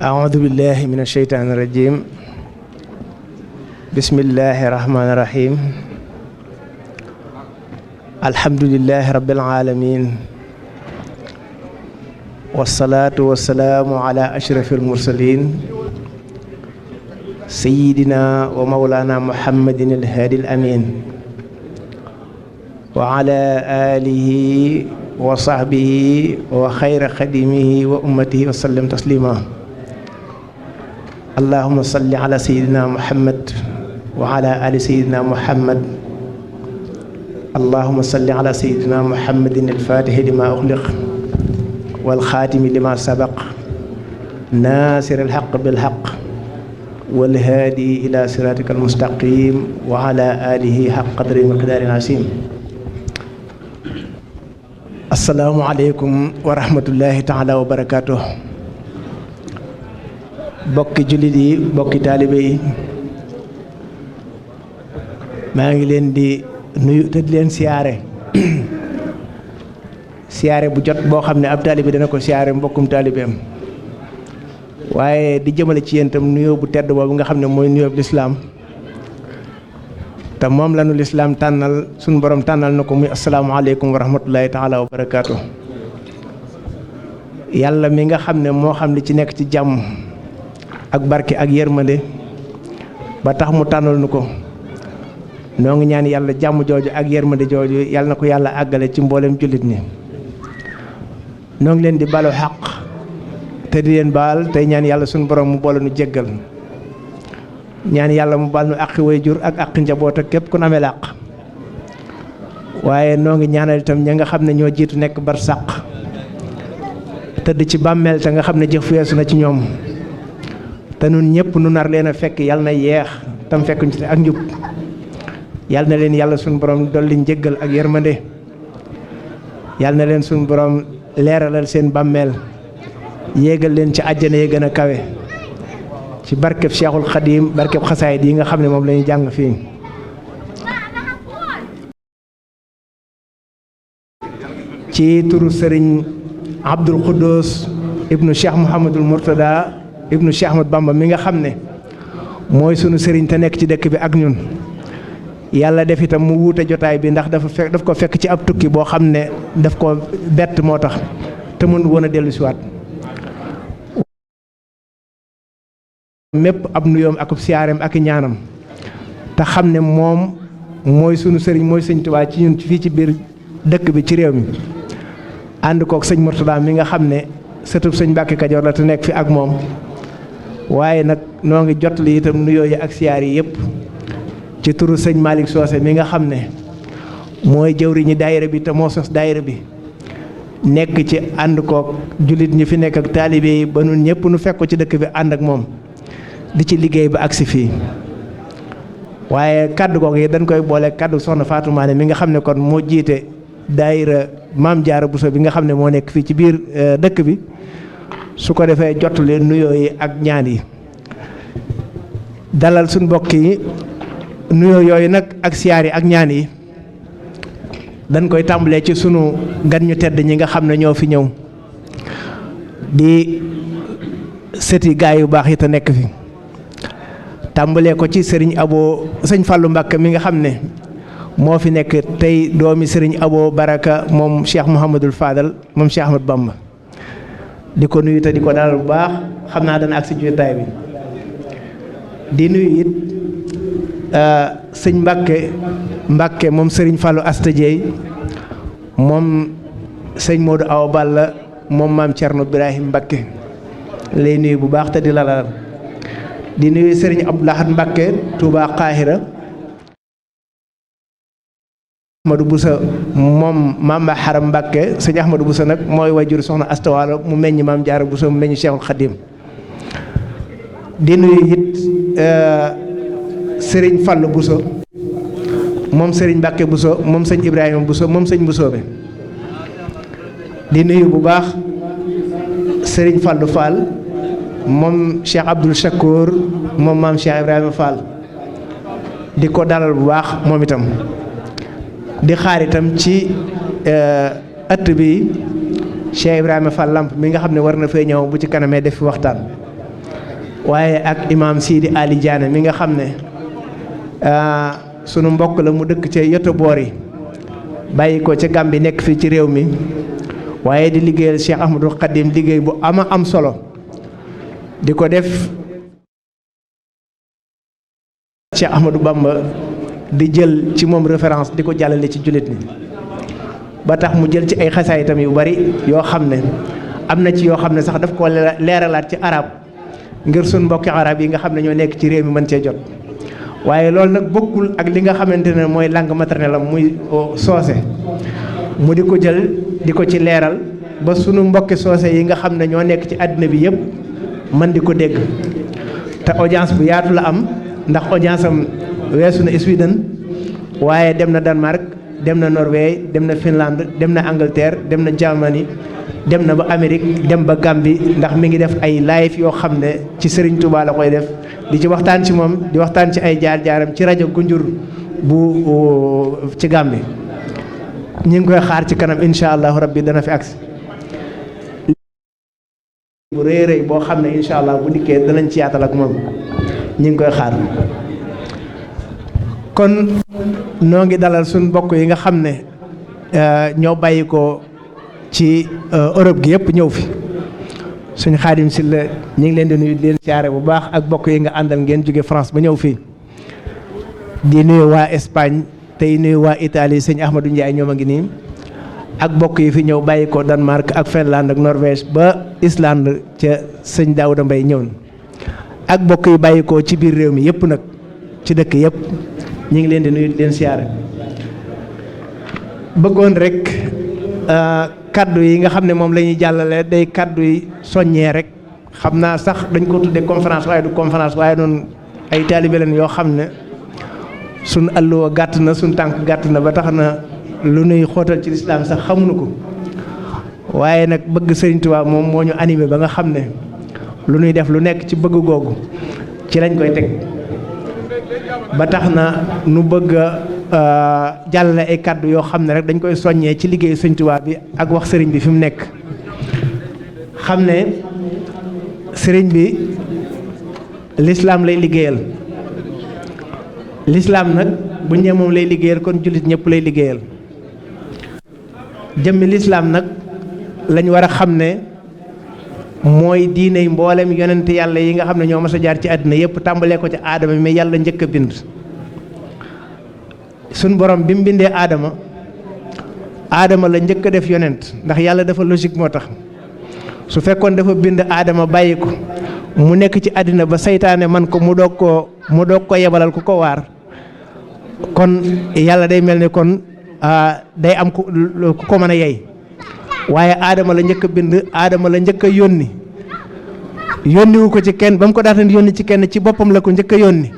أعوذ بالله من الشيطان الرجيم بسم الله الرحمن الرحيم الحمد لله رب العالمين والصلاة والسلام على أشرف المرسلين سيدنا ومولانا محمد الهادي الأمين وعلى آله وصحبه وخير خدمه وأمته وسلم تسليما اللهم صل على سيدنا محمد وعلى آل سيدنا محمد اللهم صل على سيدنا محمد الفاتح لما أغلق والخاتم لما سبق ناصر الحق بالحق والهادي إلى صراطك المستقيم وعلى آله حق قدر ومقدار عظيم السلام عليكم ورحمة الله تعالى وبركاته bokki jullit yi bokki taalibe yi maa ngi leen di nuyu te di leen siyaare siyaare bu jot boo xam ne ab taalibe dana ko siyaare mbokkum taalibeem waaye di jëmale ci yéen itam nuyoo bu tedd boobu nga xam ne mooy nuyoo bu lislaam te moom lanu lislaam tànnal suñu borom tànnal na ko muy asalaamaaleykum wa rahmatullahi taala wa barakaatu. yàlla mi nga xam ne moo xam li ci nekk ci jàmm ak barke ak yërmande ba tax mu tànnal nu ko noo ngi ñaan yàlla jàmm jooju ak yërmande jooju yàlla na ko yàlla àggale ci mboolem jullit ñi noo ngi leen di balu xaq te di leen baal tey ñaan yàlla suñu borom mu boole nu jéggal ñaan yàlla mu baal nu àqi waajur ak àqi njaboot ak képp ku nu amee àq waaye noo ngi ñaanal itam ña nga xam ne ñoo jiitu nekk barsàq tëdd ci bàmmeel te nga xam ne jëf weesu na ci ñoom te nun ñëpp nu nar leen a fekk yàlla na yeex tam fekk ñu ci ak njub yàlla na leen yàlla suñu borom dolli njëggal ak yërmande yàlla na leen suñu borom leeralal seen bàmmeel yéegal leen ci àjjana yi gën a kawe ci barkeb Cheikhul Khadim barkeb xasaayid yi nga xam ne moom la ñu jàng fii ci turu sëriñ Abdul Khoudous ibnu Cheikh Mouhamadul Mourtada ibnu Cheikh Ahmad Bamba mi nga xam ne mooy sunu sëriñ te nekk ci dëkk bi ak ñun yàlla def itam mu wuute jotaay bi ndax daf ko fekk ci ab tukki boo xam ne daf ko bett moo tax te mënu woon a dellu siwaat mépp ab nuyoom ak siyaareem ak ñaanam te xam ne moom mooy sunu sëriñ mooy sëñ Tuubaa ci ñun fii ci biir dëkk bi ci réew mi ànd kook sëñ Mourtada mi nga xam ne sëtub sëñ Mbàkke Kajoor la te nekk fi ak moom waaye nag noo ngi jot li itam nuyoo yi ak siyaar yi yëpp ci turu sëñ Malick Socé mi nga xam ne mooy jëwriñu daayira bi te moo sos daayira bi nekk ci ànd kook jullit ñi fi nekk ak taalibe yi ba nun ñëpp nu fekk ko ci dëkk bi ànd ak moom di ci liggéey ba agsi fii waaye kaddu googu yi dañ koy boole kaddu soxna Fatou Mané mi nga xam ne kon moo jiite daayira Maam Jaara Buso bi nga xam ne moo nekk fii ci biir dëkk bi su ko defee jot leen nuyoo yi ak ñaan yi dalal suñ mbokk yi nuyoo yooyu nag ak siyaar yi ak ñaan yi dañ koy tàmbalee ci sunu gan ñu tedd ñi nga xam ne ñoo fi ñëw di sëti gaay yu baax yi te nekk fi tàmbalee ko ci sëriñ sëñ Fallou Mbacké mi nga xam ne moo fi nekk tey doomi sëriñ Abo Baraka moom Cheikh Mouhamadul Fadal moom Cheikh Ahmad Bamba di ko nuyu te di ko dalal bu baax xam naa dana agsi jotaay bi di nuyu it sëñ Mbacké moom sëriñ Fallou Asta Dieye moom sëñ Modou Awa Balla moom maam Thierno Ibrahim Mbacké lay nuyu bu baax te di la dalal di nuyu sëriñ Abdoulahad Mbacké Touba Qahira Ahmadou Boussa moom maam Xaram Mbacké sëñ Ahmadou Boussa nag mooy wajur soxna Asta Walo mu meññ maam Jaara Boussa mu meññ Cheikhul Khadim di nuyu it sëriñ Fallou Bousso moom sëriñ Mbacké Bousso moom sëñ Ibrahima Bousso moom sëñ Bousso bi di nuyu bu baax Serigne Fallou Fall moom Cheikh Abdoul Chakour moom maam Cheikh Ibrahima Fall di ko dalal bu baax moom itam di xaar itam ci ëtt bi Cheikh Ibrahima Fall Lamp mi nga xam ne war na fee ñëw bu ci kanamee def fi waxtaan waaye ak imam Sidi Ali Diané mi nga xam ne sunu mbokk la mu dëkk ca yoto boor yi bàyyi ko ca Gàmbi nekk fii ci réew mi waaye di liggéeyal Cheikh Ahmadou Khadim liggéey bu ama am solo di ko def Cheikh Ahmadou Bamba di jël ci moom référence di ko jàllale ci jullit ñi ba tax mu jël ci ay xasaay itam yu bari yoo xam ne am na ci yoo xam ne sax daf ko leeralaat ci arab ngir sun mbokki arab yi nga xam ne ñoo nekk ci réew mi mën cee jot waaye loolu nag bokkul ak li nga xamante ne mooy langue maternelle am muy soose mu di ko jël di ko ci leeral ba sunu mbokki soose yi nga xam ne ñoo nekk ci àddina bi yëpp man di ko dégg te audience bu yaatu la am ndax audience am weesu na Sweden waaye dem na Danemark dem na Norvège dem na Finlande dem na Angleterre dem na Germany dem na ba Amérique dem ba Gambie ndax mi ngi def ay live yoo xam ne ci Serigne Touba la koy def di ci waxtaan ci moom di waxtaan ci ay jaar-jaaram ci rajo Gunjur bu ci Gambie ñu ngi koy xaar ci kanam incha allahu rabbi dana fi agsi bu rëy rëy boo xam ne incha allah bu dikkee danañ ci yaatal ak moom ñu ngi koy xaar kon noo ngi dalal suñ mbokk yi nga xam ne ñoo bàyyi ko ci Europe gi yëpp ñëw fi suñ Xaadim si la ñu ngi leen di nuyu di leen siyaare bu baax ak mbokk yi nga àndal ngeen jóge France ba ñëw fii di nuyu waa Espagne tey nuyu waa Italie sëñ Ahmadou Ndiaye ñoom a ngi nii ak mbokk yi fi ñëw bàyyi ko Danemark ak Finlande ak Norvège ba Islande ca sëñ Daouda Mbaye ñëw na ak mbokk yi bàyyi ko ci biir réew mi yëpp nag ci dëkk yëpp ñu ngi leen di nuyu di leen siyaare bëggoon rek kaddu yi nga xam ne moom la ñuy jàllale day kaddu yi soññee rek xam naa sax dañ ko tuddee conférence waaye du conférence waaye noonu ay taalibe leen yoo xam ne suñ alluwa gàtt na suñ tànk gàtt na ba tax na lu nuy xóotal ci lislaam sax xamuñu ko waaye nag bëgg Sëriñ Tuubaa moom moo ñu animé ba nga xam ne lu nuy def lu nekk ci bëgg googu ci lañ koy teg ba tax na nu bëgg a jàllale ay kàddu yoo xam ne rek dañ koy soññee ci liggéeyu Sëriñ Tuubaa bi ak wax sëriñ bi fi mu nekk xam ne sëriñ bi lislaam lay liggéeyal lislaam nag bu ñee moom lay liggéeyal kon jullit ñëpp lay liggéeyal jëmmi lislaam nag lañ war a xam ne mooy diine yi mboolem yonent yàlla yi nga xam ne ñoo mas a jaar ci àddina yëpp tàmbalee ko ci aadama mi yàlla njëkk a bind suñ borom bi mu bindee aadama la njëkk a def yonent ndax yàlla dafa logique moo tax su fekkoon dafa bind aadama bàyyi ko mu nekk ci àddina ba seytaane man ko mu doog ko yebalal ku ko waar kon yàlla day mel ni kon day am ku ko mën a yey waaye aadama la njëkk a bind aadama la njëkk a yónni yónniwu ko ci kenn ba mu ko daataan yónni ci kenn ci boppam la ko njëkk a yónni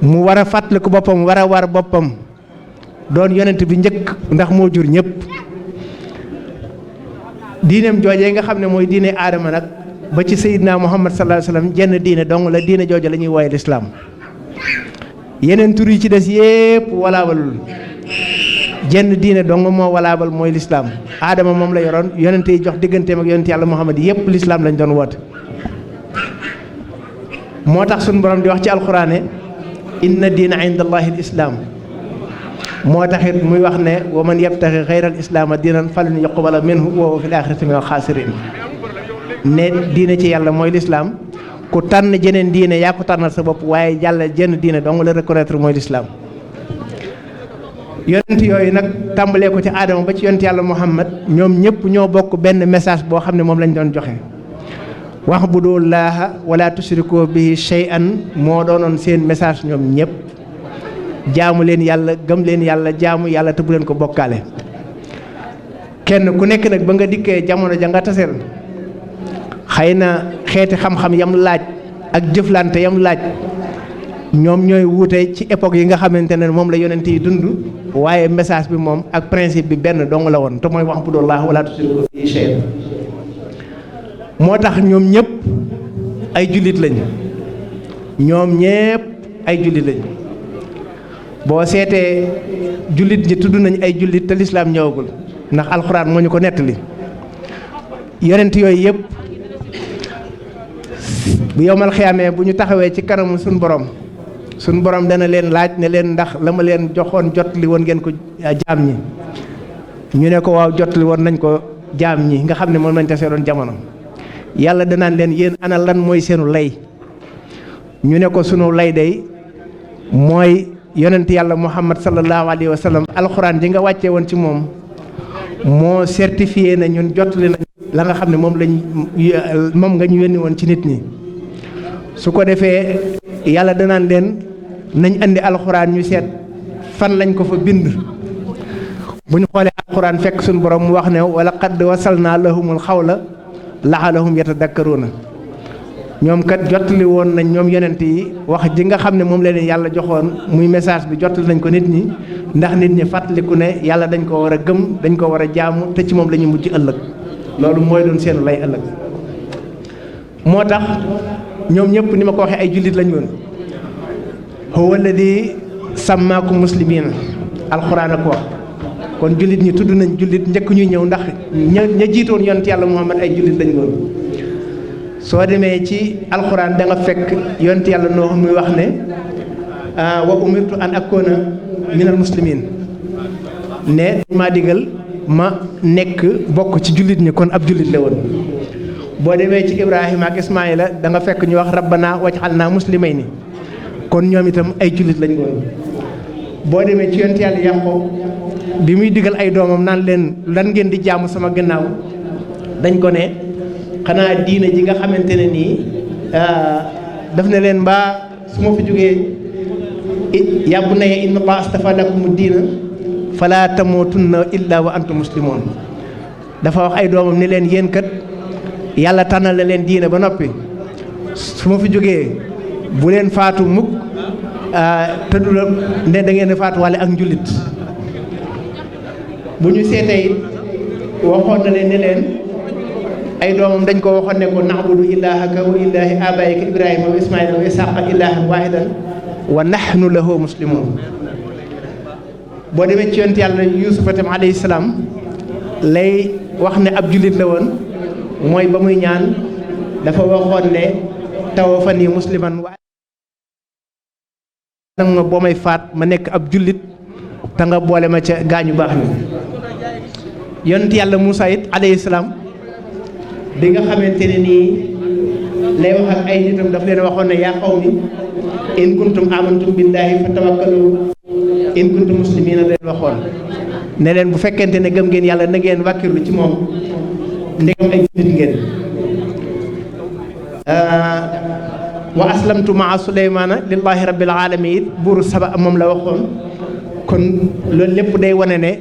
mu war a fàttaliku boppam war a war boppam doon yonent bi njëkk ndax moo jur ñëpp diineem joojee nga xam ne mooy diine aadama nag ba ci Seydina Muhammad sallallahu alayhi wasallam jenn diine dong la diine jooju la ñuy wooye lislaam yeneen tur yi ci des yépp walaabalul jenn diine dong moo walaabal mooy lislaam aadama moom la yoroon yonent yi jox digganteem ak yonent yàlla Muhammad yépp lislaam lañ doon woote moo tax suñu borom di wax ci alxuraane inna diina inda allahi lislaam moo taxit muy wax ne wa man yabtaxi xayral islaama diinan falan yuqbala minhu wa huwa fil aaxirati minal xaasiriin ne diine ci yàlla mooy lislaam ku tànn jeneen diine yaa ko tànnal sa bopp waaye yàlla jenn diine dong la reconnaître mooy lislaam yonent yooyu nag tàmbalee ko ci aadama ba ci yonent yàlla Muhammad ñoom ñëpp ñoo bokk benn message boo xam ne moom lañ doon joxe wa'budullaaha wala tusriku bihi shay'an moo doonoon seen message ñoom ñëpp jaamu leen yàlla gëm leen yàlla jaamu yàlla te bu leen ko bokkaale kenn ku nekk nag ba nga dikkee jamono ja nga taseel xëy na xeeti xam-xam yam laaj ak jëflante yam laaj ñoom ñooy wuute ci époque yi nga xamante ne moom la yonent yi dund waaye message bi moom ak principe bi benn dong la woon te mooy wa'budullaaha wala tusriku bihi shay'an moo tax ñoom ñëpp ay jullit lañu ñoom ñëpp ay jullit lañu boo seetee jullit ñi tudd nañ ay jullit te lislaam ñëwagul ndax alxuraan moo ñu ko nettali yonent yooyu yëpp bu yowmal xiyaamee bu ñu taxawee ci kanamu suñu borom dana leen laaj ne leen ndax la ma leen joxoon jotali woon ngeen ko jaam ñi ñu ne ko waaw jotali woon nañ ko jaam ñi nga xam ne moom lañ tasee doon jamono yàlla danaan leen yéen ana lan mooy seenu lay ñu ne ko sunu lay day mooy yonent yàlla muhammad sallallahu alayhi wa sallam alxuraan ji nga wàccee woon ci moom moo certifié na ñun jotali nañ la nga xam ne moom nga ñu yónni woon ci nit ñi su ko defee yàlla danaan leen nañ andi alxuraan ñu seet fan lañ ko fa bind bu ñu xoolee alxuraan fekk suñu borom mu wax ne wala qad wasalna lahumul xawla la'allahum yatadakkaruna ñoom kat jottali woon nañ ñoom yonent yi wax ji nga xam ne moom la leen yàlla joxoon muy message bi jottali nañ ko nit ñi ndax nit ñi fàttaliku ne yàlla dañ ko war a gëm dañ ko war a jaamu te ci moom la ñu mujj ëllëg loolu mooy doon seenu lay ëllëg moo tax ñoom ñëpp ni ma ko waxee ay jullit lañ woon huwa alladi sammaakum muslimiina alxuraan a ko wax kon jullit ñi tudd nañ jullit njëkk ñuy ñëw ndax ña jiitoon yonent yàlla muhammad ay jullit lañ woon soo demee ci alxuraan da nga fekk yonent yàlla noo muy wax ne wa umirtu an akuna minal muslimiin ne maa digal ma nekk bokk ci jullit ñi kon ab jullit la woon boo demee ci ibrahima ak ismaila da nga fekk ñu wax rabbana waj'alna muslimayni kon ñoom itam ay jullit lañ woon boo demee ci yonent yàlla yàqoob bi muy digal ay doomam naan leen lan ngeen di jaamu sama gannaaw dañ ko ne xanaa diina ji nga xamante ne nii daf ne leen mbaa su ma fi jógee yàbbu na inna allah astafa lakumu diina fala tamutunna illa wa antum muslimoon dafa wax ay doomam ni leen yéen kat yàlla tànnal na leen diina ba noppi su ma fi jógee bu leen faatu mukk te du la ne da ngeen faatu wale ak njullit bu ñu seetee it waxoon na leen ne leen ay doomam dañ ko waxoon ne ko na'budu ilaahaka wa ilaahi abaayika ibrahima wa ismaila wa isaaqa ilaahan waahidan wa nahnu lahu muslimun boo demee ci yonent yàlla yuusufa tam alayhi salaam lay wax ne ab jullit la woon mooy ba muy ñaan dafa waxoon ne tawaffanii musliman wa nag ma boo may faat ma nekk ab jullit te nga boole ma ca gaañu baax ni yonent yàlla Muusaa it alayhi salaam bi nga xamante ne nii lay wax ak ay nitam daf leen waxoon ne yaa qawmi in kuntum amantum billaahi fa tawakkalu in kuntum muslimiina leen waxoon ne leen bu fekkente ne gëm ngeen yàlla na ngeen wàkkirlu ci moom ndegam ay jullit ngeen wa aslamtu maa suleymaana lillahi rabbil alamin buuru saba moom la waxoon kon loolu lépp day wane ne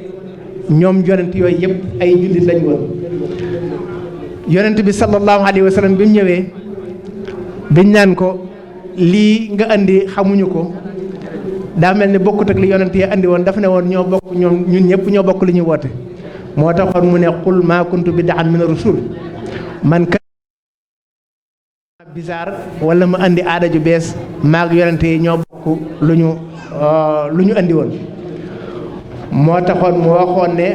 ñoom yonent yooyu yëpp ay jullit lañ woon yonent bi sallallahu alayhi wa sallam bi mu ñëwee biñ naan ko lii nga andi xamuñu ko daa mel ni bokkut ak li yonent yi andi woon dafa ne woon ñoo bokk ñun ñëpp ñoo bokk li ñuy woote moo taxoon mu ne qul maa kuntu bid'an mina rusul man ka bizarre wala ma andi aada ju bees maag yonent yi ñoo bokk lu ñu andi woon moo taxoon mu waxoon ne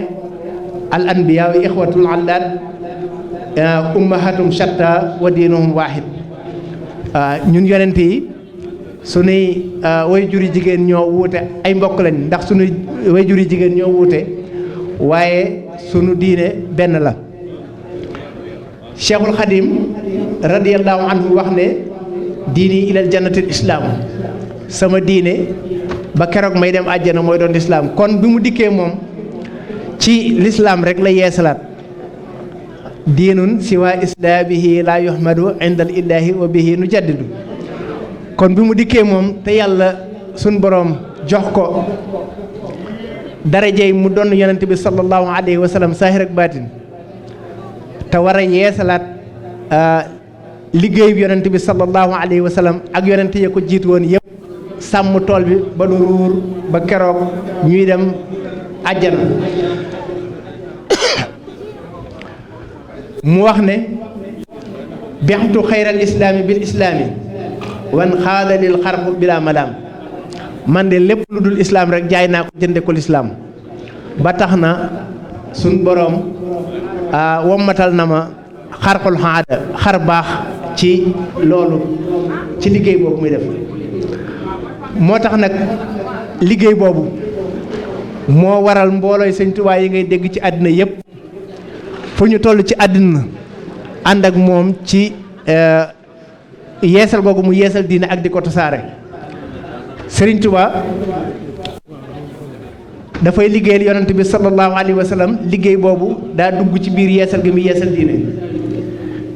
al anbiyaa wa ixwatul allaat ummahatum shatta wa diinuhum waahid ñun yonent yi sunuy way juri jigéen ñoo wuute ay mbokk lañ ndax sunuy way juri jigéen ñoo wuute waaye sunu diine benn la Cheikhul Khadim radiyallahu anhu wax ne diini ilal jannatil islaam sama diine ba keroog may dem àjjana mooy doon lislaam kon bi mu dikkee moom ci lislaam rek la yeesalaat diinun siwa islaamihi laa yuhmadu indal illaahi wa bihi nu jaddidu kon bi mu dikkee moom te yàlla suñ boroom jox ko darajey mu doon yonent bi sallallahu alayhi wa sallam saahir ak baatin te war a yeesalaat liggéey bi yonent bi sallallahu alayhi wa sallam ak yonent ya ko jiit woon yëpp sàmm tool bi ba du ruur ba keroog ñuy dem àjjana mu wax ne bextu xayral islaami bil islaami wan xaada lil xarqu bila malaam man de lépp lu dul islaam rek jaay naa ko jënde ko lislaam ba tax na suñ boroom wommatal na ma xarqul xaada xar baax ci loolu ci liggéey boobu muy def moo tax nag liggéey boobu moo waral mboolooy Sëñ Tuubaa yi ngay dégg ci àddina yépp fu ñu toll ci àddina ànd ak moom ci yeesal googu mu yeesal diine ak di ko tasaare. Sëriñ Tuubaa dafay liggéeyal yonent bi sallallahu alayhi wa sallam liggéey boobu daa dugg ci biir yeesal gi mu yeesal diine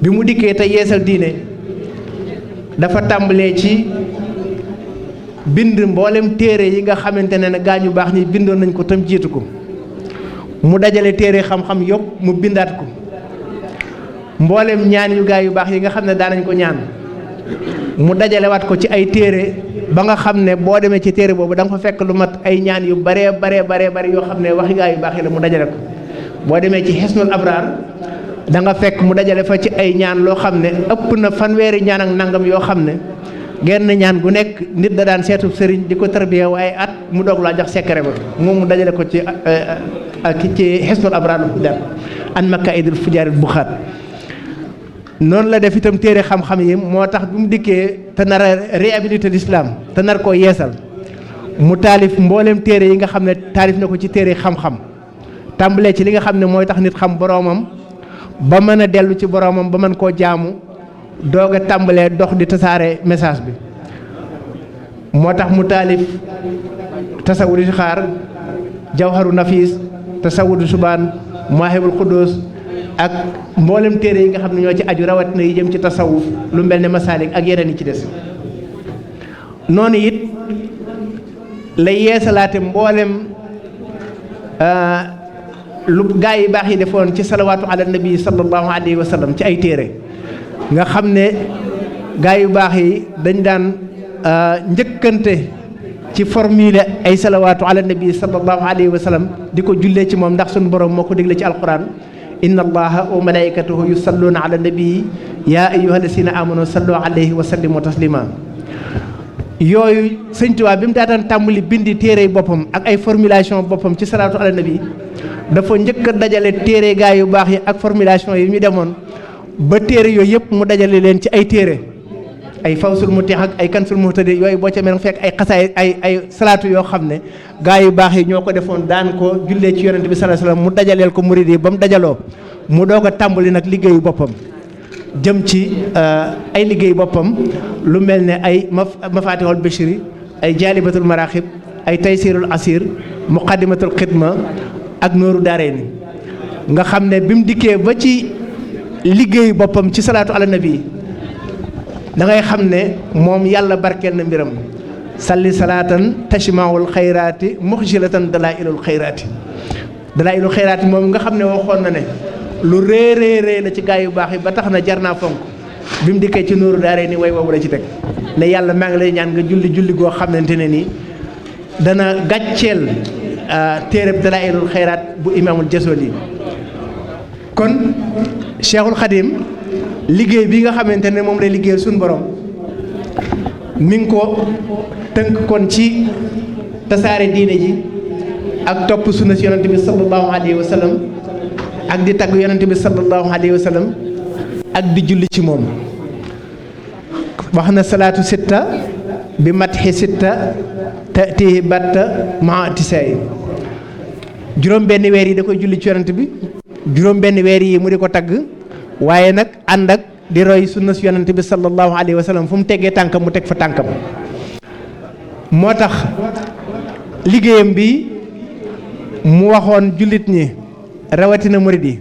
bi mu dikkee te yeesal diine dafa tàmbalee ci bind mboolem téere yi nga xamante ne gaañu baax ñi bindoon nañ ko tam jiitu ko mu dajale téere xam-xam yëpp mu bindaat ko mboolem ñaan yu gaa yu baax yi nga xam ne daanañ ko ñaan mu dajalewaat ko ci ay téere ba nga xam ne boo demee ci téere boobu da nga fa fekk lu mat ay ñaan yu baree yoo xam ne waxi gaa yu baax yi la mu dajale ko boo demee ci Hisnul Abraar da nga fekk mu dajale fa ci ay ñaan loo xam ne ëpp na fanweeri ñaan ak nangam yoo xam ne genn ñaan gu nekk nit da daan seetu sëriñ di ko tarbiya waaye at mu doog laa jox secret ba moom mu dajale ko ci Hisnul Abraar lu daan an makaidul fujaaril buxaat noonu la def itam téere xam-xam yi moo tax bi mu dikkee te nar a réhabiliter l'islam te nar koo yeesal mu taalif mboolem téere yi nga xam ne taalif na ko ci téere xam-xam tàmbalee ci li nga xam ne mooy tax nit xam boroomam ba mën a dellu ci boroomam ba mën koo jaamu doog a tàmbalee dox di tasaare message bi moo tax mu taalif tasawudu xaar jawharu nafis tasawudu subaan maahibul xuddoos ak mboolem téere yi nga xam ne ñoo ci aju rawatina yi jëm ci tasawuf lu mel ne masaalik ak yeneen yi ci des noonu it lay yeesalaate mboolem lu gaa yi baax yi defoon ci salawaatu ala nabi sallallahu alayhi wa sallam ci ay téere nga xam ne gaa yu baax yi dañ daan njëkkante ci formule ay salawaatu ala nabi sallallahu alayhi wa sallam di ko jullee ci moom ndax suñu borom moo ko digle ci alquran inna allaha wa malaikatahu yusalluna ala nabii yaa ayyuha lasina amanu sallu alayhi wa sallimu taslima yooyu Sëñ Tuubaa bi mu daataan tàmbali bindi téere boppam ak ay formulation boppam ci salaatu ala nabi dafa njëkk a dajale téere gaa yu baax yi ak formulation yi ñu demoon ba téere yooyu yëpp mu dajale leen ci ay téere ay fawsul mutix ak ay kansul muhtadi yooyu boo ca mel nga fekk ay xasaay ay salaatu yoo xam ne gaa yu baax yi ñoo ko defoon daan ko jullee ci yonent bi sallallahu alayhi wasallam mu dajaleel ko murid yi ba mu dajaloo mu doog a tàmbali nag liggéeyu boppam jëm ci ay liggéey boppam lu mel ne ay mafatihul bishri ay jaalibatul maraaxib ay taysirul asir muqaddimatul xidma ak nooru daarayni nga xam ne bi mu dikkee ba ci liggéeyu boppam ci salaatu ala nabi da ngay xam ne moom yàlla barkeel na mbiram salli salaatan tashmaul xayraati muxjilatan dalailul xayraati moom nga xam ne waxoon na ne lu réeréerée la ci gaa yu baax yi ba tax na jar naa fonk bi mu dikkee ci nooru daaree ni way woowu la ci teg ne yàlla maa ngi lay ñaan nga julli goo xamante ne nii dana gàcceel téereb dalailul xayraat bu imaamul Jasoli kon Cheikhul Khadim liggéey bi nga xamante ne moom lay liggéeyal suñu borom mi ngi ko tënk kon ci tasaare diine ji ak topp sunna si yonante bi sallallahu alayhi wa sallam ak di tagg yonante bi sallallahu alayhi wa sallam ak di julli ci moom wax na salaatu sitta bi matxi sitta tatihi batta maatisayi juróom benn weer yi da koy julli ci yonante bi juróom benn weer yi mu di ko tagg waaye nag ànd ak di roy sunna si yonante bi sallallahu alayhi wa sallam fu mu teggee tànkam mu teg fa tànkam moo tax liggéeyam bi mu waxoon jullit ñi rawatina murid yi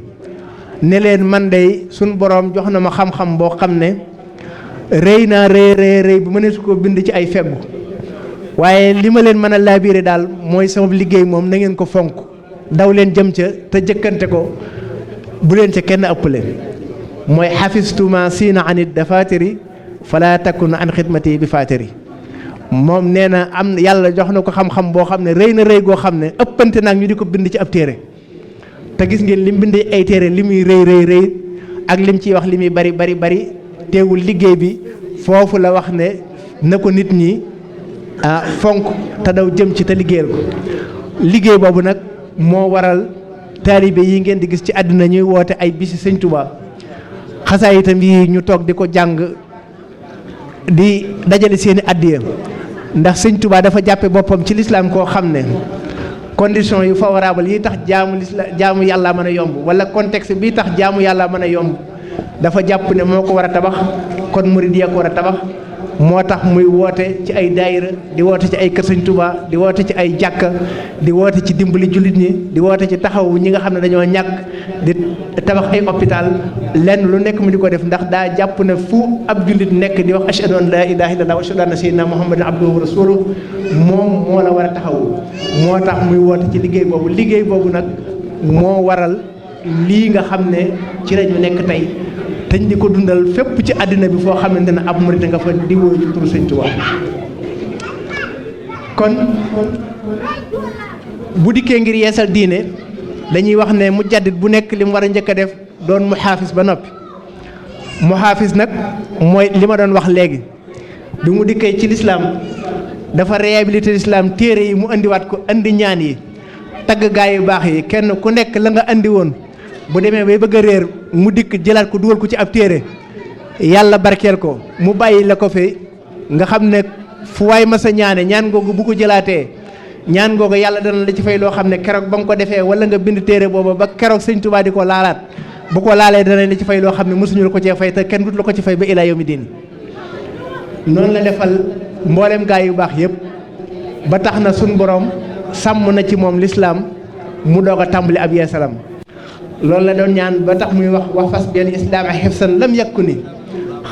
ne leen man dey suñ boroom jox na ma xam-xam boo xam ne rëy naa rëy bu mënee su ko bind ci ay feggu waaye li ma leen mën a laabiire daal mooy sama liggéey moom na ngeen ko fonk daw leen jëm ca te jëkkante ko bu leen ca kenn ëppale mooy xafistuma siina anit dafatiri fala takun an xidmati bi fatiri moom nee na am yàlla jox na ko xam-xam boo xam ne rëy na rëy goo xam ne ëppante nag ñu di ko bind ci ab téere te gis ngeen lim bind ay téere li muy rëy ak lim ciy wax li muy bari teewul liggéey bi foofu la wax ne na ko nit ñi fonk te daw jëm ci te liggéeyal ko liggéey boobu nag moo waral taalibe yi ngeen di gis ci àdduna ñuy woote ay bisi sëñ Tuubaa xasaay itam yi ñu toog di ko jàng di dajale seeni addiya ndax sëñ Tuubaa dafa jàppe boppam ci lislaam koo xam ne condition yu favorable yi tax jaamu yàlla mën a yomb wala contexte bi tax jaamu yàlla mën a yomb dafa jàpp ne moo ko war a tabax kon murid yi ko war a tabax moo tax muy woote ci ay daayira di woote ci ay kër sëñ Tuubaa di woote ci ay jàkka di woote ci dimbali jullit ñi di woote ci taxaw ñi nga xam ne dañoo ñàkk di tabax ay hôpital lenn lu nekk mu di ko def ndax daa jàpp ne fu ab jullit nekk di wax ashhadu an laa ilaaha illallaah wa ashhadu anna sayyidinaa muhammadan abduhu wa rasuluhu moom moo la war a taxawu moo tax muy woote ci liggéey boobu nag moo waral lii nga xam ne ci la ñu nekk tey teñ di ko dundal fépp ci àddina bi foo xamante ne ab murit nga fa diwoo ci turu sëñ Tuubaa kon bu dikkee ngir yeesal diine dañuy wax ne mu jaddit bu nekk li mu war a njëkk a def doon mu xaafis ba noppi mu xaafis nag mooy li ma doon wax léegi bi mu dikkee ci lislaam dafa réhabilité lislaam téere yi mu indiwaat ko indi ñaan yi tagg gaay yu baax yi kenn ku nekk la nga indi woon bu demee bay bëgg a réer mu dikk jëlaat ko dugal ko ci ab téere yàlla barkeel ko mu bàyyi la ko fi nga xam ne fu waay ma sa ñaane ñaan googu bu ko jëlaatee ñaan googu yàlla dana la ci fay loo xam ne keroog ba nga ko defee wala nga bind téere booba ba keroog sëñ Tuubaa di ko laalaat bu ko laalee dana la ci fay loo xam ne mësuñu la ko cee fay te kenn dut la ko ci fay ba ilaa yawmi diin noonu la defal mboolem gaay yu baax yëpp ba tax na suñ borom sàmm na ci moom lislaam mu doog a tàmbali ab yeesalam loolu la doon ñaan ba tax muy wax fas bil islaama xifsan lam yakku ni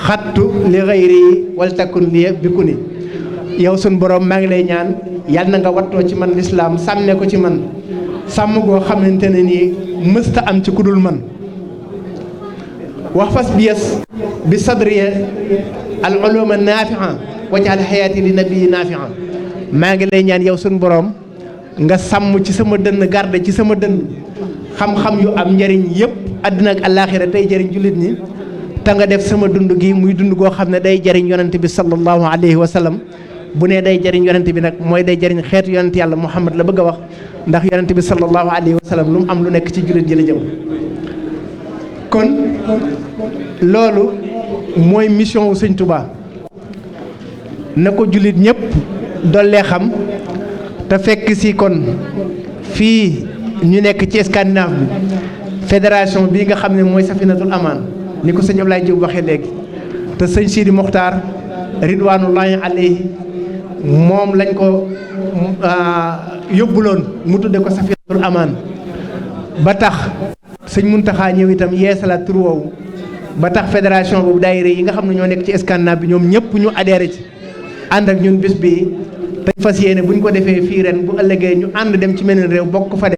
xattu li xayri wal takun li bikku ni yow sun borom maa ngi lay ñaan yàlla na nga wattoo ci man lislaam sàmme ko ci man sàmm goo xamante ne nii mësta am ci kudul man wax fas biyes bi sadriya al uluma naafi'a wajal xayaati li nabii naafi'a maa ngi lay ñaan yow sun borom nga sàmm ci sama dënn garde ci sama dënn xam-xam yu am njëriñ yëpp àddina ak àllaaxira tey jëriñ jullit ñi te nga def sama dund gi muy dund goo xam ne day jëriñ yonent bi sallallahu alayhi wa sallam bu nee day jëriñ yonent bi nag mooy day jëriñ xeetu yonent yàlla Muhammad la bëgg a wax ndax yonent bi sallallahu alayhi wa sallam lu mu am lu nekk ci jullit ji la jëm kon loolu mooy mission wu sëñ Tuubaa na ko jullit ñëpp dollee xam te fekk si kon fii ñu nekk ci Scandinave bi fédération bii nga xam ne mooy Safinatul Amaan ni ko sëñ Ablaye Diop waxee léegi te sëñ Sidi Mokhtar ridwanullahi alayhi moom lañ ko yóbbuloon mu tudde ko Safinatul Amaan ba tax sëñ Muntaxa ñëw itam yeesalaat tur woowu ba tax fédération boobu daayira yi nga xam ne ñoo nekk ci Scandinave bi ñoom ñëpp ñu adhéré ci ànd ak ñun bis bi te fas yéene buñ ko defee fii ren bu ëllëgee ñu ànd dem ci meneen réew bokk fa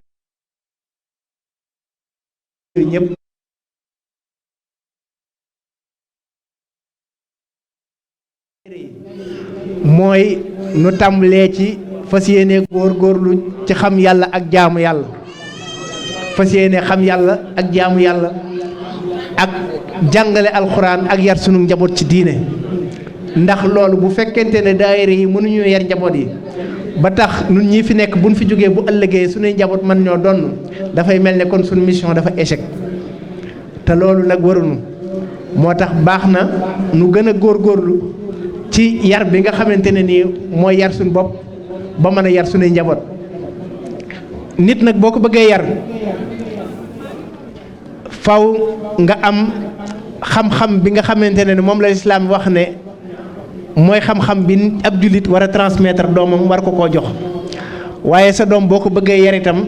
ñëpp mooy nu tàmbalee ci fas yéene góorgóorlu ci xam yàlla ak jaamu yàlla fas yéene xam yàlla ak jaamu yàlla ak jàngale alxuraan ak yar sunu njaboot ci diine ndax loolu bu fekkente ne daayira yi mënuñu yar njaboot yi ba tax nun ñii fi nekk buñ fi jógee bu ëllëgee suñuy njaboot mën ñoo donn dafay mel ne kon suñu mission dafa échec te loolu nag waruñu moo tax baax na nu gën a góorgóorlu ci yar bi nga xamante ne nii mooy yar suñu bopp ba mën a yar suñuy njaboot nit nag boo ko bëggee yar faw nga am xam-xam bi nga xamante ne ni moom la lislaam wax ne mooy xam-xam bi ab jullit war a transmettre doomam war ko koo jox waaye sa doom boo ko bëggee yar itam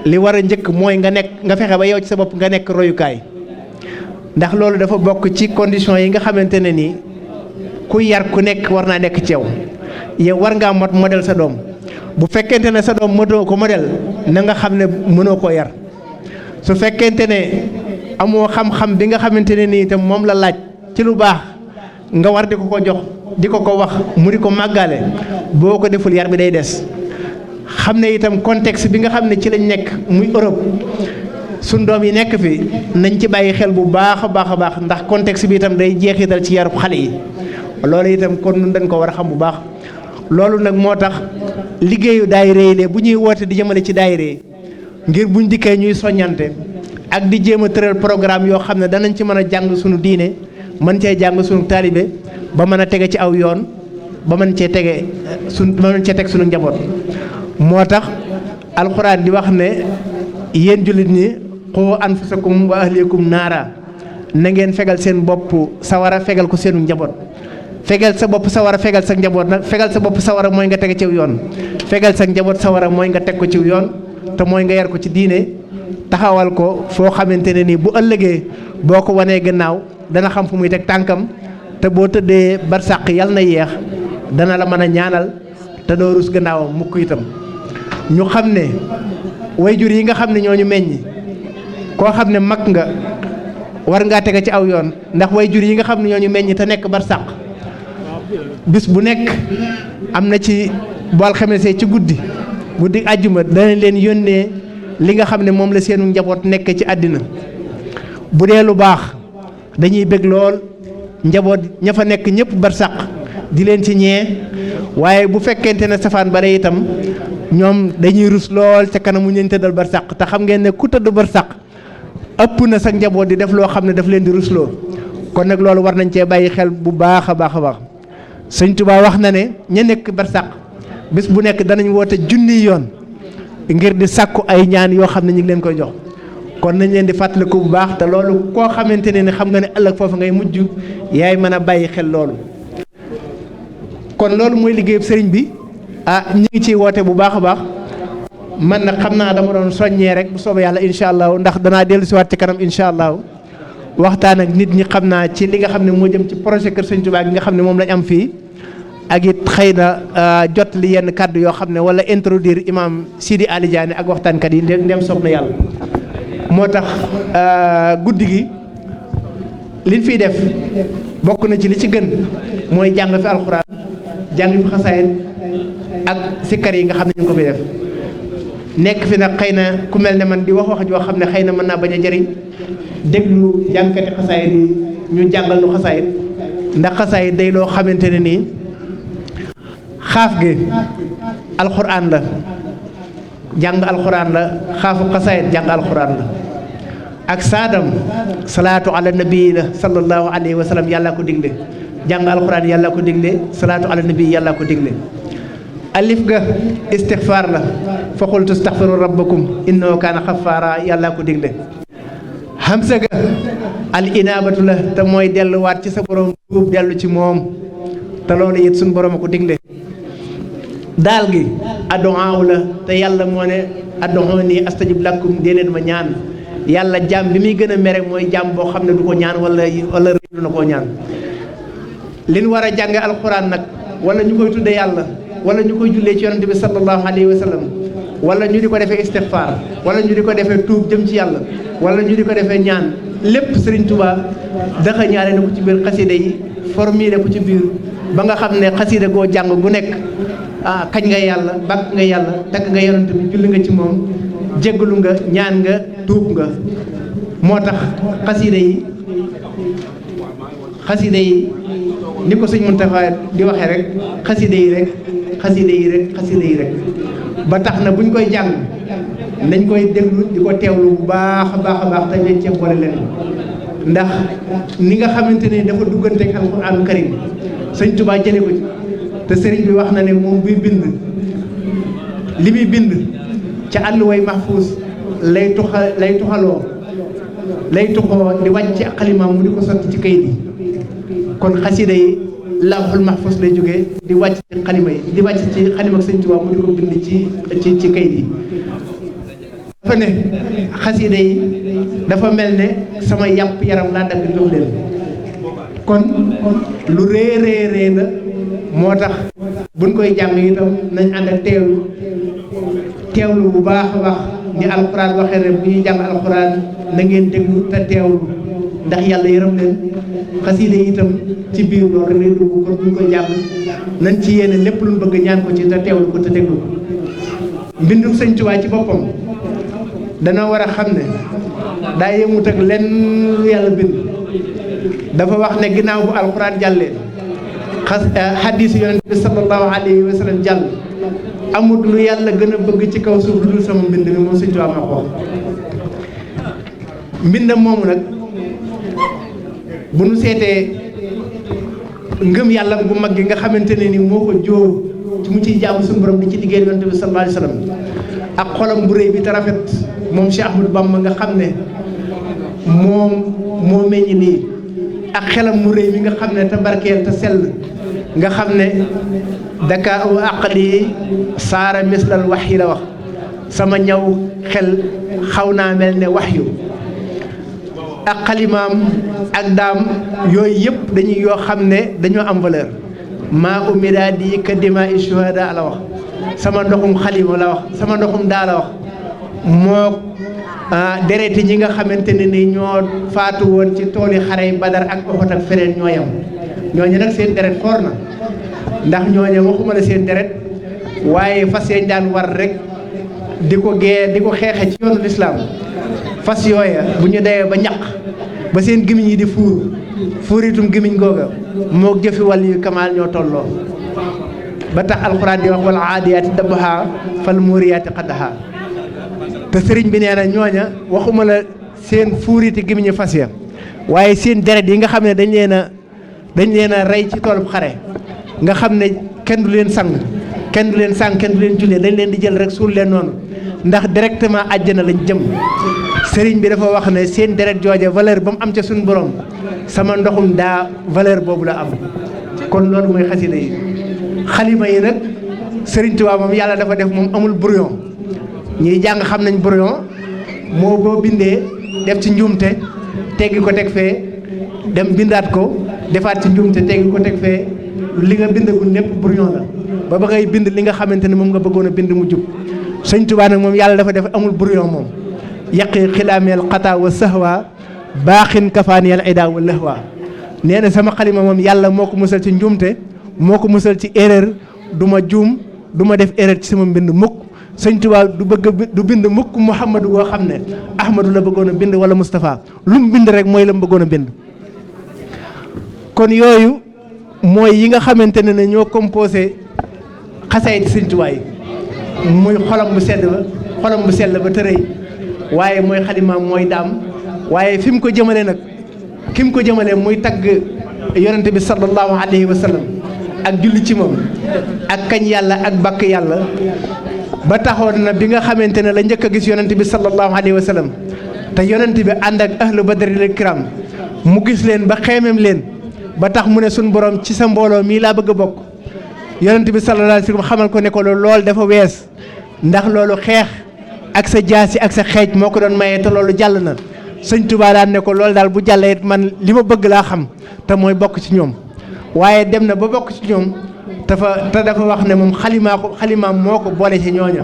li war a njëkk mooy nga fexe ba yow ci sa bopp nga nekk royukaay ndax loolu dafa bokk ci condition yi nga xamante ne nii ku yar ku nekk war naa nekk ci yow war ngaa mot modèle sa doom bu fekkente ne sa doom motoo ko modèle na nga xam ne mënoo koo yar su fekkente ne amoo xam-xam bi nga xamante ne nii itam moom la laaj ci lu baax nga war di ko ko jox di ko ko wax mu di ko màggale boo ko deful yar bi day des xam ne itam contexte bi nga xam ne ci lañ nekk muy Europe suñ doom yi nekk fi nañ ci bàyyi xel bu baax a baax ndax contexte bi itam day jeexital ci yarub xale yi loolu itam kon nun dañ ko war a xam bu baax. loolu nag moo tax liggéeyu daayira yi bu ñuy woote di jëmale ci daayira yi ngir buñ dikkee ñuy soññante ak di jéem a tëral programme yoo xam ne danañ ci mën a jàng suñu diine mën cee jàng suñu taalibe ba mën a tege ci aw yoon ba mën cee tege teg suñu njaboot. moo tax alxuraan di wax ne yéen jullit ñi qu anfusakum wa ahlikum naara na ngeen fegal seen bopp sawara fegal ko seenu njaboot. fegal sa bopp sawara fegal sa njaboot nag fegal sa bopp sawara mooy nga tege ciw yoon fegal sa njaboot sawara mooy nga teg ko ciw yoon te mooy nga yar ko ci diine taxawal ko foo xamante ne nii bu ëllëgee boo ko wanee gannaaw dana xam fu muy teg tànkam te boo tëddee barsàq yal na yeex dana la mën a ñaanal te doo rus gannaawam mukk itam. ñu xam ne wayjur yi nga xam ne ñooñu meññ koo xam ne mag nga war ngaa tege ci aw yoon ndax wayjur yi nga xam ne ñooñu meññ te nekk barsàq bis bu nekk am na ci bool xamesee ci guddi àjjuma danañ leen yónnee li nga xam ne moom la seenu njaboot nekk ci àddina bu dee lu baax dañuy bëgg lool njaboot ña fa nekk ñëpp barsàq di leen ci ñee waaye bu fekkente ne safaan bare itam ñoom dañuy rus lool ca kanamu ñu tëddal barsàq te xam ngeen ne ku tëdd barsàq ëpp na sa njaboot di def loo xam ne daf leen di rusloo kon nag loolu war nañ cee bàyyi xel bu baax a baax a baax. Sëñ Tuubaa wax na ne ña nekk barsàq bis bu nekk danañ woote junni yoon ngir di sàkku ay ñaan yoo xam ne ñu ngi leen koy jox kon nañ leen di fàttaliku bu baax te loolu koo xamante ne xam nga ne ëllëg foofu ngay mujj yaay mën a bàyyi xel loolu. kon loolu mooy liggéeyub sëriñ bi ñu ngi ciy woote bu baax a baax man nag xam naa dama doon soññee rek bu soobee yàlla incha allah ndax danaa dellu si waat ci kanam incha allah waxtaan ak nit ñi xam naa ci li nga xam ne moo jëm ci projet Kër Sëñ Tuubaa gi nga xam ne moom lañ am fii. ak it xëy na jot li yenn kàddu yoo xam ne wala introduire imam Sidi Ali Diané ak waxtaankat yi ndem soob na yàlla moo tax guddi gi liñ fiy def bokk na ci li ci gën mooy jàng fi alxuraan jàng fi xasaayid ak sikkar yi nga xam ne ñu ngi ko fiy def nekk fi nag xëy na ku mel ne man di wax joo xam ne xëy na mën naa bañ a jëriñ déglu jàngkati xasaayid yi ñu jàngal nu xasaayid ndax xasaayid day loo xamante ne nii xaaf gi alxuraan la jàng alxuraan la xaafu xasaayid jàng alxuraan la ak saadam salaatu ala nabi la sallallahu alayhi wa sallam yàlla ko digle jàng alxuraan yàlla ko digle salaatu ala nabi yàlla ko digle alif ga istixfaar la fa qultu astaxfiru rabbakum innahu kaana xafaara yàlla ko digle hamsa ga al inaabatu la te mooy delluwaat ci sa borom tuub dellu ci moom te loolu it suñu borom a ko digle daal gi addu'aa la te yàlla moo ne ad'uuni astajib lakum dee leen ma ñaan yàlla jaam bi muy gën a mere mooy jaam boo xam ne du ko ñaan wala réeru na koo ñaan liñ war a jànge alxuraan nag wala ñu koy tudde yàlla wala ñu koy jullee ci yonante bi sallallahu alayhi wa sallam wala ñu di ko defee istixfaar wala ñu di ko defee tuub jëm ci yàlla wala ñu di ko defee ñaan lépp Serigne Touba daxa ñaare na ko ci biir xasida yi formulé ko ci biir ba nga xam ne xasida goo jàng gu nekk kañ nga yàlla bàkk nga yàlla tagg nga yonante bi julli nga ci moom jéggalu nga ñaan nga tuub nga moo tax xasida yi ni ko sëñ Muntaxa di waxee rek xasida yi rek ba tax na buñ koy jàng nañ koy déglu di ko teewlu bu baax a baax te nañ cee boole leen ndax ni nga xamante ne dafa duggante ak alxuraanu karim sëñ Tuubaa jële ko ci te sëriñ bi wax na ne moom buy bind li muy bind ca àlluway mahfuus lay tuxaloo di wàcc ci xalimaam mu di ko sotti ci kayit yi kon xasida yi lawhul mahfuus lay jógee di wàcc ci xalima yi di wàcc ci xalima ak sëñ Tuubaa mu di ko bind ci kayit yi dafa ne xasida yi dafa mel ne sama yàpp yaram laa dagg jox leen kon lu rëy la moo tax buñ koy jàng itam nañ ànd ak teewlu bu baax a baax ni alxuraan waxee ne bu ñuy jàng alxuraan na ngeen déglu te teewlu ndax yàlla yërëm leen xasida yi itam ci biir loolu rek lay dugg kon buñ koy jàng nañ ci yéene lépp luñ bëgg ñaan ko ci te teewlu ko te déglu ko mbindum Sëñ Tuubaa ci boppam dana war a xam ne daa yemut ak lenn lu yàlla bind dafa wax ne ginnaaw bu alxuraan jàllee xadiis yonent bi sallallahu alayhi wa sallam jàll amut lu yàlla gën a bëgg ci kaw suuf lu dul sama mbind mi moom Sëñ Tuubaa ma ko mbindam moomu nag bu nu seetee ngëm yàlla bu mag gi nga xamante ne ni moo ko jóor ci mu ciy jaamu suñu borom di ci liggéey yonent bi sallallahu alayhi wa sallam ak xolam bu rëy bi te rafet moom Cheikh Ahmadou Bamba nga xam ne moom moo meññ nii ak xelam mu rëy mi nga xam ne te barkeel te sell nga xam ne daka u aqli saara mislal wax yi la wax sama ñaw xel xaw naa mel ne wax yu ak xalimaam ak daam yooyu yëpp dañuy yoo xam ne dañoo am valeur maa umidaadi ka dima i shuhada la wax sama ndoxum xalima la wax sama ndoxum daa la wax moo dereti ñi nga xamante ne ni ñoo faatu woon ci tooli xare yi Badar ak Uhud ak feneen ñoo yam ñooñu nag seen deret foor na ndax ñooñu waxuma la seen deret waaye fas yañ daan war rek di ko xeexe ci yoonu lislaam fas yooya bu ñu dewee ba ñaq ba seen gémmiñ yi di fuuritum gémmiñ googa moo jëfi wàll yu kamaal ñoo tolloo ba tax alxuraan di wax wal aadiyaati dabaha fal muuriyaati qadaha te sëriñ bi nee na ñooña waxuma la seen fuuriti gémmiñu fas ya waaye seen deret yi nga xam ne dañ leen a rey ci toolub xare nga xam ne kenn du leen sang kenn du leen jullee dañ leen di jël rek suul leen noonu ndax directement àjjana lañ jëm sëriñ bi dafa wax ne seen deret jooje valeur ba mu am ca suñu borom sama ndoxum daa valeur boobu la am kon loolu mooy xasida yi xalima yi nag sëriñ Tuubaa moom yàlla dafa def moom amul brouillon ñiy jàng xam nañ brouillon moo boo bindee def ci njuumte teggi ko teg fee dem bindaat ko defaat ci njuumte teggi ko teg fee li nga bindagul lépp brouillon la ba ngay bind li nga xamante ne moom nga bëggoon a bind mu jub Sëñ Tuubaa nag moom yàlla dafa def amul brouillon moom yàqi xilaameel xataa wa sahwa baaxin kafaaniyal ida wa lëhwa nee na sama xalima moom yàlla moo ko musal ci njuumte moo ko musal ci erreur du ma juum du ma def erreur ci sama mbind mukk Sëñ Tuubaa du bind mukk Muhammadu goo xam ne Ahmadu la bëggoon a bind wala Moustapha lu mu bind rek mooy la mu bëggoon a bind kon yooyu mooy yi nga xamante ne ñoo composé xasaayid Sëñ Tuubaa yi muy xolam bu sell ba tërëy waaye mooy xalimaam mooy daam waaye fi mu ko jëmale nag ki mu ko jëmale muy tagg yonente bi sallallahu alayhi wa sallam ak julli ci moom ak kañ yàlla ak bakk yàlla ba taxoon na bi nga xamante ne la njëkk a gis yonente bi sallallahu alayhi wa sallam te yonente bi ànd ak ahlu badril kiram mu gis leen ba xeemem leen ba tax mu ne suñ borom ci sa mbooloo mii laa bëgg a bokk yonente bi sallallahu alayhi wa sallam xamal ko ne ko lool dafa wees ndax loolu xeex ak sa jaasi ak sa xeej moo ko doon mayee te loolu jàll na Sëñ Tuubaa daan ne ko loolu daal bu jàllee it man li ma bëgg laa xam te mooy bokk ci ñoom waaye dem na ba bokk ci ñoom te dafa wax ne moom xalimaam moo ko boole ci ñooña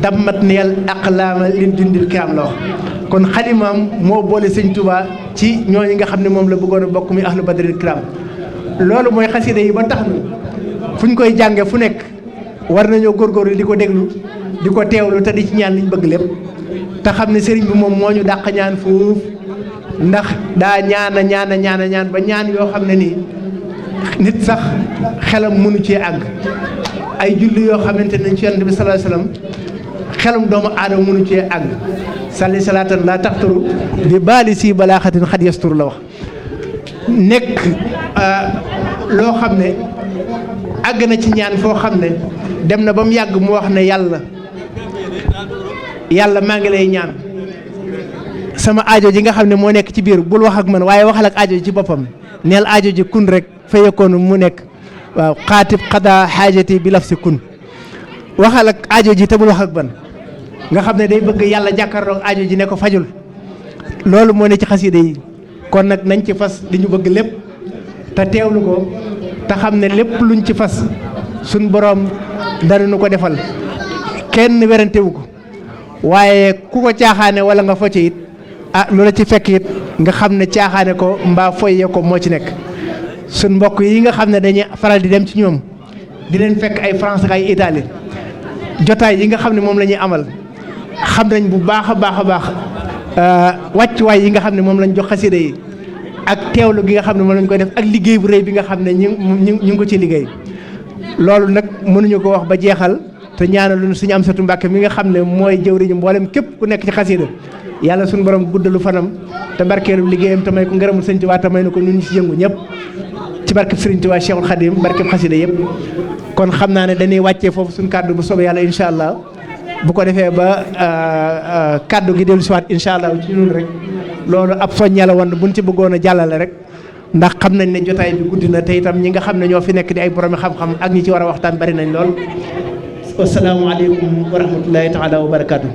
dammat niyal aqlaama lin jundil kiram la wax kon xalimaam moo boole Sëñ Tuubaa ci ñooñu nga xam ne moom la bëggoon a bokk mi ahlu badril kiram loolu mooy xasida yi ba tax na fu ñu koy jànge fu nekk war nañoo góorgóorlu di ko déglu di ko teewlu te di ci ñaan liñ bëgg lépp te xam ne sëriñ bi moom moo ñu dàq ñaan foofu ndax daa ñaan ba ñaan yoo xam ne nii nit sax xelam mënu cee àgg ay julli yoo xamante ne ci yonent bi sallallahu alayhi wasallam xelam doomu aadama mënu cee àgg salli salaatan la taxturu bi baali si balaaxatin xad yastur la wax nekk loo xam ne àgg na ci ñaan foo xam ne dem na ba mu yàgg mu wax ne yàlla maa ngi lay ñaan sama aajo ji nga xam ne moo nekk ci biir bul wax ak man waaye waxal ak aajo ji ci boppam neel aajo ji kun rek fayekoonu mu nekk waaw xaatib xadaa xaajati bi laf si kun waxal ak aajo ji te bul wax ak man nga xam ne day bëgg yàlla jàkkaarloog aajo ji ne ko fajul loolu moo ne ci xasida yi kon nag nañ ci fas li ñu bëgg lépp te teewlu ko te xam ne lépp luñ ci fas suñ boroom danañu ko defal kenn werantewu ko waaye ku ko caaxaane wala nga focce it lu la ci fekk it nga xam ne caaxaane ko mbaa foyee ko moo ci nekk suñ mbokk yi nga xam ne dañuy faral di dem ci ñoom di leen fekk ay France ak ay Italie jotaay yi nga xam ne moom la ñuy amal xam nañ bu baax a baax wàccuwaay yi nga xam ne moom lañ jox xasida yi ak teewlu gi nga xam ne moom lañ koy def ak liggéey bu rëy bi nga xam ne ñu ngi ko ci liggéey loolu nag mënuñu ko wax ba jeexal te ñaanaluñu suñu am satu Mbàkke mi nga xam ne mooy jëwriñu mboolem képp ku nekk ci xasida yàlla suñu borom guddalu fanam te barkeelu liggéeyam te may ko ngërëmul sëñ Tuubaa te may na ko ñun ñu ci yëngu ñëpp ci barkeb Sëriñ Tuubaa Cheikhul Khadim barkeb xasida yëpp kon xam naa ne dañuy wàccee foofu suñu kàddu bu soobee yàlla incha allah bu ko defee ba kàddu gi dellu siwaat incha allah ci ñun rek loolu ab soññee la woon buñ ci bëggoon a jàllale rek ndax xam nañ ne jotaay bi guddi na te itam ñi nga xam ne ñoo fi nekk di ay borom xam-xam ak ñi ci war a waxtaan bari nañ lool. asalaamaaleykum wa rahmatullahi taala wa barakaatu.